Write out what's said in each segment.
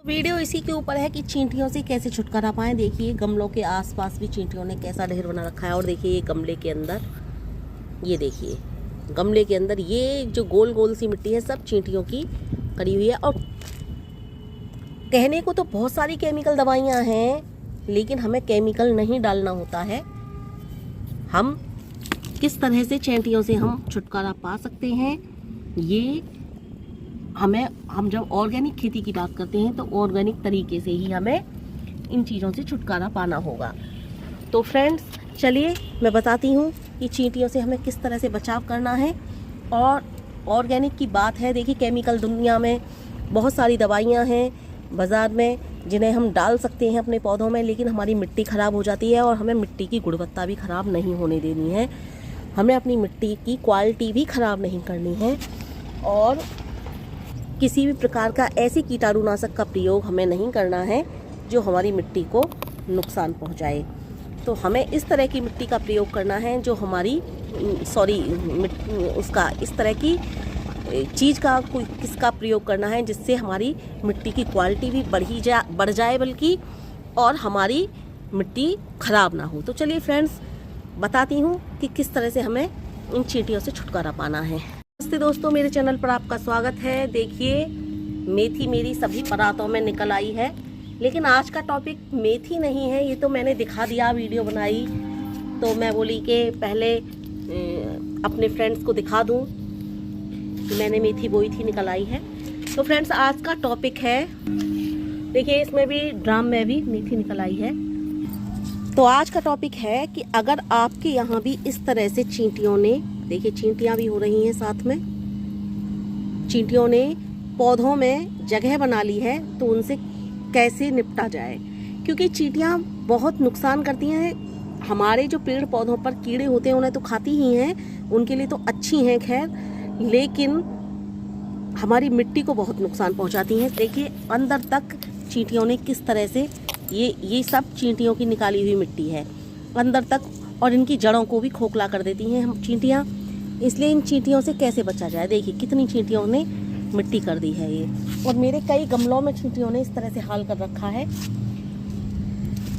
Video इसी के ऊपर है कि चींटियों से कैसे छुटकारा पाएं। देखिए गमलों के आसपास भी चींटियों ने कैसा ढेर बना रखा है। और देखिए ये गमले के अंदर, ये देखिए गमले के अंदर ये जो गोल गोल सी मिट्टी है सब चींटियों की करी हुई है। और कहने को तो बहुत सारी केमिकल दवाइयाँ हैं, लेकिन हमें केमिकल नहीं डालना होता है। हम किस तरह से चींटियों से हम छुटकारा पा सकते हैं, ये हम जब ऑर्गेनिक खेती की बात करते हैं तो ऑर्गेनिक तरीके से ही हमें इन चीज़ों से छुटकारा पाना होगा। तो फ्रेंड्स चलिए मैं बताती हूँ कि चींटियों से हमें किस तरह से बचाव करना है। और ऑर्गेनिक की बात है, देखिए केमिकल दुनिया में बहुत सारी दवाइयाँ हैं बाज़ार में जिन्हें हम डाल सकते हैं अपने पौधों में, लेकिन हमारी मिट्टी ख़राब हो जाती है और हमें मिट्टी की गुणवत्ता भी ख़राब नहीं होने देनी है। हमें अपनी मिट्टी की क्वालिटी भी ख़राब नहीं करनी है और किसी भी प्रकार का ऐसी कीटाणुनाशक का प्रयोग हमें नहीं करना है जो हमारी मिट्टी को नुकसान पहुंचाए। तो हमें इस तरह की मिट्टी का प्रयोग करना है जो हमारी इस तरह की चीज़ का किसका प्रयोग करना है जिससे हमारी मिट्टी की क्वालिटी भी बढ़ जाए बल्कि, और हमारी मिट्टी ख़राब ना हो। तो चलिए फ्रेंड्स बताती हूँ कि किस तरह से हमें इन चींटियों से छुटकारा पाना है। नमस्ते दोस्तों, मेरे चैनल पर आपका स्वागत है। देखिए मेथी मेरी सभी परातों में निकल आई है, लेकिन आज का टॉपिक मेथी नहीं है। ये तो मैंने दिखा दिया, वीडियो बनाई तो मैं बोली कि पहले अपने फ्रेंड्स को दिखा दूं कि मैंने मेथी बोई थी, निकल आई है। तो फ्रेंड्स आज का टॉपिक है, देखिए इसमें भी ड्राम में भी मेथी निकल आई है। तो आज का टॉपिक है कि अगर आपके यहाँ भी इस तरह से चींटियों ने, देखिए चींटियाँ भी हो रही हैं साथ में, चींटियों ने पौधों में जगह बना ली है तो उनसे कैसे निपटा जाए। क्योंकि चींटियाँ बहुत नुकसान करती हैं। हमारे जो पेड़ पौधों पर कीड़े होते हैं उन्हें तो खाती ही हैं, उनके लिए तो अच्छी हैं खैर, लेकिन हमारी मिट्टी को बहुत नुकसान पहुंचाती हैं। देखिए अंदर तक चींटियों ने किस तरह से, ये सब चींटियों की निकाली हुई मिट्टी है अंदर तक, और इनकी जड़ों को भी खोखला कर देती हैं हम चींटियाँ। इसलिए इन चींटियों से कैसे बचा जाए। देखिए कितनी चींटियों ने मिट्टी कर दी है ये, और मेरे कई गमलों में चींटियों ने इस तरह से हाल कर रखा है।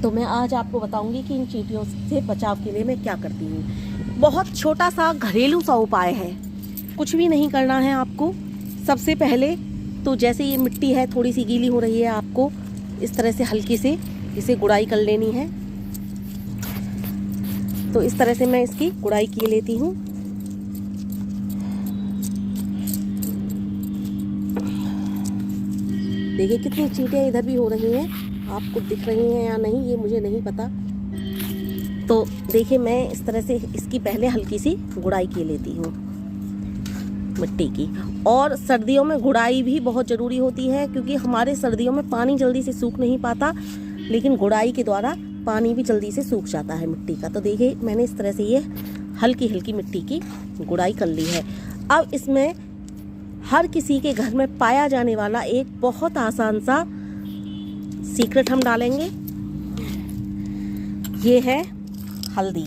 तो मैं आज आपको बताऊंगी कि इन चींटियों से बचाव के लिए मैं क्या करती हूँ। बहुत छोटा सा घरेलू सा उपाय है, कुछ भी नहीं करना है आपको। सबसे पहले तो जैसे ये मिट्टी है थोड़ी सी गीली हो रही है, आपको इस तरह से हल्की से इसे गुड़ाई कर लेनी है। तो इस तरह से मैं इसकी गुड़ाई किए लेती हूँ। देखिए कितनी चींटियाँ इधर भी हो रही हैं, आपको दिख रही हैं या नहीं ये मुझे नहीं पता। तो देखिए मैं इस तरह से इसकी पहले हल्की सी गुड़ाई किए लेती हूँ मिट्टी की। और सर्दियों में गुड़ाई भी बहुत ज़रूरी होती है, क्योंकि हमारे सर्दियों में पानी जल्दी से सूख नहीं पाता, लेकिन गुड़ाई के द्वारा पानी भी जल्दी से सूख जाता है मिट्टी का। तो देखिए मैंने इस तरह से ये हल्की हल्की मिट्टी की गुड़ाई कर ली है। अब इसमें हर किसी के घर में पाया जाने वाला एक बहुत आसान सा सीक्रेट हम डालेंगे। ये है हल्दी,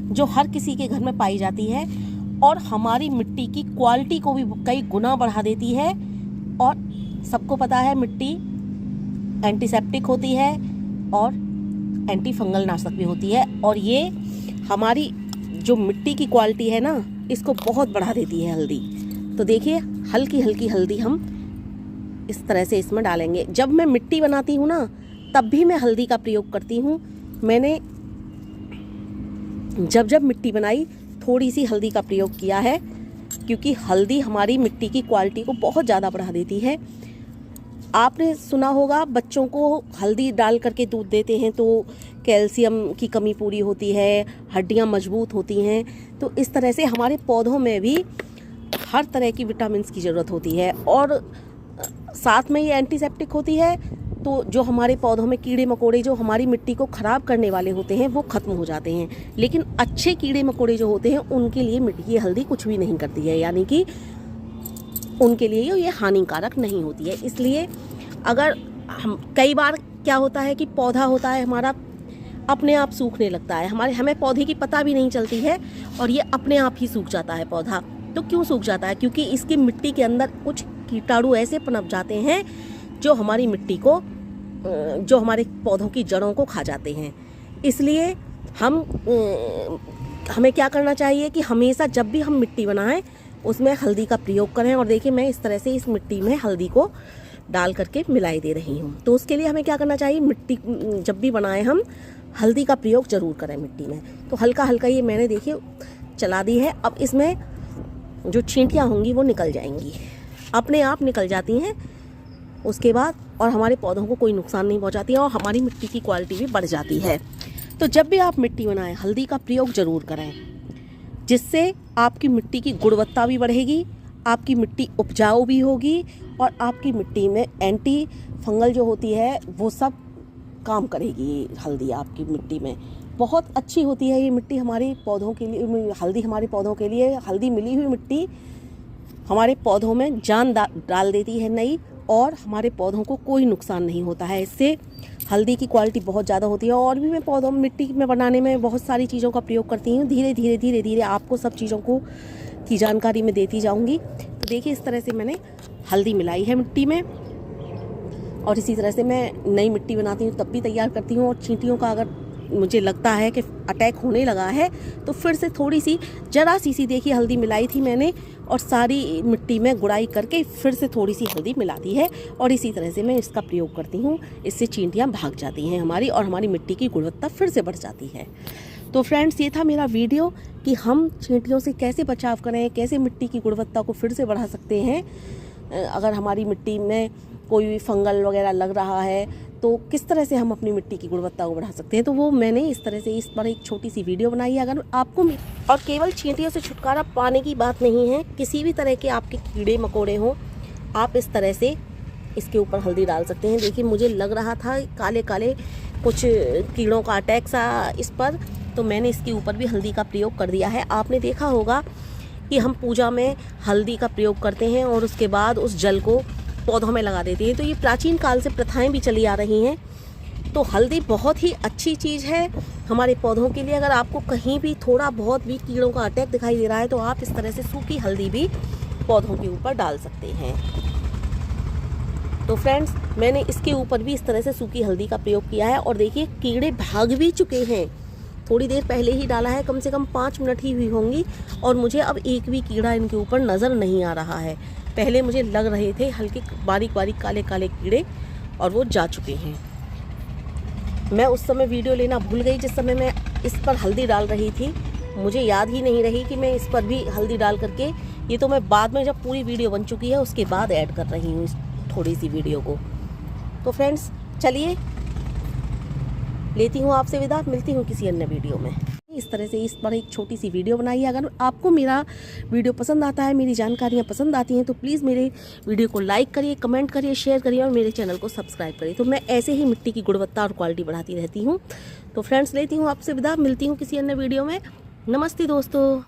जो हर किसी के घर में पाई जाती है और हमारी मिट्टी की क्वालिटी को भी कई गुना बढ़ा देती है। और सबको पता है मिट्टी एंटीसेप्टिक होती है और एंटी फंगल नाशक भी होती है, और ये हमारी जो मिट्टी की क्वालिटी है ना, इसको बहुत बढ़ा देती है हल्दी। तो देखिए हल्की हल्की हल्दी हम इस तरह से इसमें डालेंगे। जब मैं मिट्टी बनाती हूँ ना, तब भी मैं हल्दी का प्रयोग करती हूँ। मैंने जब मिट्टी बनाई थोड़ी सी हल्दी का प्रयोग किया है, क्योंकि हल्दी हमारी मिट्टी की क्वालिटी को बहुत ज़्यादा बढ़ा देती है। आपने सुना होगा बच्चों को हल्दी डाल करके दूध देते हैं तो कैल्शियम की कमी पूरी होती है, हड्डियां मजबूत होती हैं। तो इस तरह से हमारे पौधों में भी हर तरह की विटामिन्स की ज़रूरत होती है, और साथ में ये एंटीसेप्टिक होती है। तो जो हमारे पौधों में कीड़े मकोड़े जो हमारी मिट्टी को ख़राब करने वाले होते हैं वो ख़त्म हो जाते हैं, लेकिन अच्छे कीड़े मकोड़े जो होते हैं उनके लिए मिट्टी हल्दी कुछ भी नहीं करती है, यानी कि उनके लिए ये हानिकारक नहीं होती है। इसलिए अगर हम, कई बार क्या होता है कि पौधा होता है हमारा अपने आप सूखने लगता है, हमें पौधे की पता भी नहीं चलती है और ये अपने आप ही सूख जाता है पौधा। तो क्यों सूख जाता है? क्योंकि इसकी मिट्टी के अंदर कुछ कीटाणु ऐसे पनप जाते हैं जो हमारी मिट्टी को, जो हमारे पौधों की जड़ों को खा जाते हैं। इसलिए हमें क्या करना चाहिए कि हमेशा जब भी हम मिट्टी बनाएं उसमें हल्दी का प्रयोग करें। और देखिए मैं इस तरह से इस मिट्टी में हल्दी को डाल करके मिलाई दे रही हूँ। तो उसके लिए हमें क्या करना चाहिए, मिट्टी जब भी बनाएं हम हल्दी का प्रयोग ज़रूर करें मिट्टी में। तो हल्का हल्का ये मैंने देखिए चला दी है। अब इसमें जो चींटियाँ होंगी वो निकल जाएंगी, अपने आप निकल जाती हैं उसके बाद, और हमारे पौधों को कोई नुकसान नहीं पहुंचाती है और हमारी मिट्टी की क्वालिटी भी बढ़ जाती है। तो जब भी आप मिट्टी बनाएं हल्दी का प्रयोग ज़रूर करें, जिससे आपकी मिट्टी की गुणवत्ता भी बढ़ेगी, आपकी मिट्टी उपजाऊ भी होगी और आपकी मिट्टी में एंटी फंगल जो होती है वो सब काम करेगी। हल्दी आपकी मिट्टी में बहुत अच्छी होती है। ये मिट्टी हमारे पौधों के लिए, हल्दी हमारे पौधों के लिए, हल्दी मिली हुई मिट्टी हमारे पौधों में जान डाल देती है नई, और हमारे पौधों को कोई नुकसान नहीं होता है। इससे हल्दी की क्वालिटी बहुत ज़्यादा होती है। और भी मैं पौधों में मिट्टी में बनाने में बहुत सारी चीज़ों का प्रयोग करती हूँ। धीरे धीरे आपको सब चीज़ों की जानकारी मैं देती जाऊँगी। तो देखिए इस तरह से मैंने हल्दी मिलाई है मिट्टी में, और इसी तरह से मैं नई मिट्टी बनाती हूँ तब भी तैयार करती हूँ। और चींटियों का अगर मुझे लगता है कि अटैक होने लगा है तो फिर से थोड़ी सी जरा सी देखिए हल्दी मिलाई थी मैंने, और सारी मिट्टी में गुड़ाई करके फिर से थोड़ी सी हल्दी मिला दी है। और इसी तरह से मैं इसका प्रयोग करती हूँ। इससे चींटियाँ भाग जाती हैं हमारी, और हमारी मिट्टी की गुणवत्ता फिर से बढ़ जाती है। तो फ्रेंड्स, ये था मेरा वीडियो कि हम चींटियों से कैसे बचाव करें, कैसे मिट्टी की गुणवत्ता को फिर से बढ़ा सकते हैं। अगर हमारी मिट्टी में कोई भी फंगल वगैरह लग रहा है तो किस तरह से हम अपनी मिट्टी की गुणवत्ता को बढ़ा सकते हैं, तो वो मैंने इस तरह से इस पर एक छोटी सी वीडियो बनाई है। अगर आपको, और केवल चींटियों से छुटकारा पाने की बात नहीं है, किसी भी तरह के आपके कीड़े मकोड़े हों, आप इस तरह से इसके ऊपर हल्दी डाल सकते हैं। देखिए मुझे लग रहा था काले काले कुछ कीड़ों का अटैक सा इस पर, तो मैंने इसके ऊपर भी हल्दी का प्रयोग कर दिया है। आपने देखा होगा कि हम पूजा में हल्दी का प्रयोग करते हैं और उसके बाद उस जल को पौधों में लगा देते हैं। तो ये प्राचीन काल से प्रथाएं भी चली आ रही हैं। तो हल्दी बहुत ही अच्छी चीज़ है हमारे पौधों के लिए। अगर आपको कहीं भी थोड़ा बहुत भी कीड़ों का अटैक दिखाई दे रहा है तो आप इस तरह से सूखी हल्दी भी पौधों के ऊपर डाल सकते हैं। तो फ्रेंड्स, मैंने इसके ऊपर भी इस तरह से सूखी हल्दी का प्रयोग किया है, और देखिए कीड़े भाग भी चुके हैं। थोड़ी देर पहले ही डाला है, कम से कम 5 मिनट ही हुई होंगी, और मुझे अब एक भी कीड़ा इनके ऊपर नज़र नहीं आ रहा है। पहले मुझे लग रहे थे हल्के बारीक बारीक काले काले कीड़े, और वो जा चुके हैं। मैं उस समय वीडियो लेना भूल गई जिस समय मैं इस पर हल्दी डाल रही थी। मुझे याद ही नहीं रही कि मैं इस पर भी हल्दी डाल करके, ये तो मैं बाद में जब पूरी वीडियो बन चुकी है उसके बाद ऐड कर रही हूँ इस थोड़ी सी वीडियो को। तो फ्रेंड्स, चलिए लेती हूँ आपसे विदा, मिलती हूँ किसी अन्य वीडियो में। इस तरह से इस पर एक छोटी सी वीडियो बनाई है। अगर आपको मेरा वीडियो पसंद आता है, मेरी जानकारियाँ पसंद आती हैं, तो प्लीज़ मेरे वीडियो को लाइक करिए, कमेंट करिए, शेयर करिए और मेरे चैनल को सब्सक्राइब करिए। तो मैं ऐसे ही मिट्टी की गुणवत्ता और क्वालिटी बढ़ाती रहती हूँ। तो फ्रेंड्स, लेती हूँ आपसे विदा, मिलती हूँ किसी अन्य वीडियो में। नमस्ते दोस्तों।